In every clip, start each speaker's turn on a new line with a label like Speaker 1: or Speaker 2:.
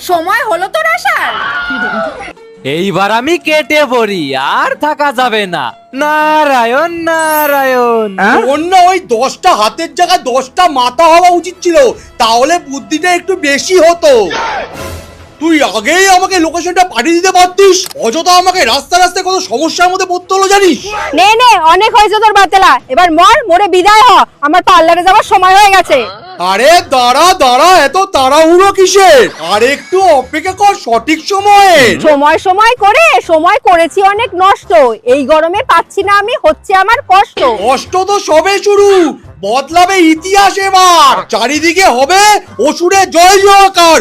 Speaker 1: সময় হলো তোর আসার।
Speaker 2: এইবার আমি কেটে পড়ি, আর থাকা যাবে না। নারায়ণ নারায়ণ।
Speaker 3: অন্য ওই 10টা হাতের জায়গায় 10টা মাথা হওয়া উচিত ছিল, তাহলে বুদ্ধিটা একটু বেশি হতো। তুই আগেই আমাকে লোকেশনটা পাঠিয়ে দিতে পারতিস, অযথা আমাকে রাস্তা রাস্তায় কত সমস্যার মধ্যে পড়তে হলো জানিস।
Speaker 1: নে নে, অনেক হয়েছে তোর বাতেলা, এবার মরে বিদায় হ, আমার পার্লারে যাওয়ার সময় হয়ে গেছে।
Speaker 3: আরে দাঁড়া দাঁড়া, এত তাড়াহুড়ো কিসের? আর একটু অপেক্ষা কর, সঠিক সময়ে।
Speaker 1: সময় করে সময় করেছি অনেক নষ্ট, এই গরমে পাচ্ছি না আমি, হচ্ছে আমার কষ্ট।
Speaker 3: কষ্ট তো সবে শুরু, বদলাবে ইতিহাস এবার। চারিদিকে হবে অসুরের জয় জয়কার।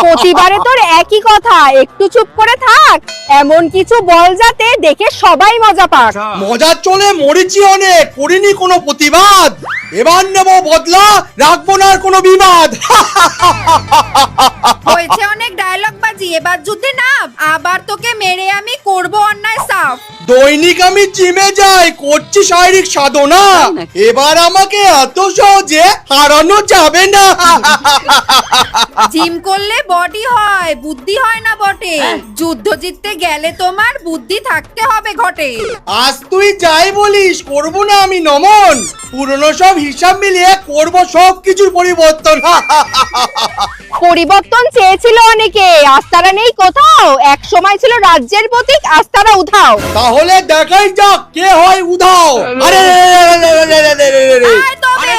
Speaker 1: প্রতিবারে তোর একই কথা, একটু চুপ করে থাক, এমন কিছু বল যাতে দেখে সবাই মজা পাক।
Speaker 3: মজার চলে মরেছি অনেক, করিনি কোনো প্রতিবাদ। এবার নেব বদলা, রাখবো না আর কোনো বিবাদ।
Speaker 1: হয়েছে অনেক ডায়লগ বাজি, এবার যুদ্ধে নাম, আবার তোকে মেরে আমি করব অন্যায় সাফ।
Speaker 3: দৈনিক আমি জিমে যাই, করছি শারীরিক সাধনা, এবার আমাকে এত সহজে হারানো যাবে না।
Speaker 1: জিম করলে বডি হয়, বুদ্ধি হয় না বটে, যুদ্ধ জিততে গেলে তোমার বুদ্ধি থাকতে হবে ঘটে।
Speaker 3: আজ তুই যাই বলিস, করবো না আমি নমন, পুরনো সব হিসাব মিলিয়ে করব সব কিছুর পরিবর্তন।
Speaker 1: পরিবর্তন চেয়েছিল অনেকে, আস্তারা নেই কোথাও, এক সময় ছিল রাজ্যের প্রতীক, আস্তারা উধাও।
Speaker 3: তাহলে দেখাই যাক কে হয় উধাও। আরে
Speaker 1: আয় তবে।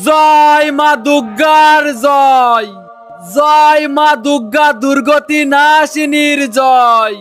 Speaker 2: জয় মা দুর্গার জয়, জয় মা দুর্গা দুর্গতি নাশিনীর জয়।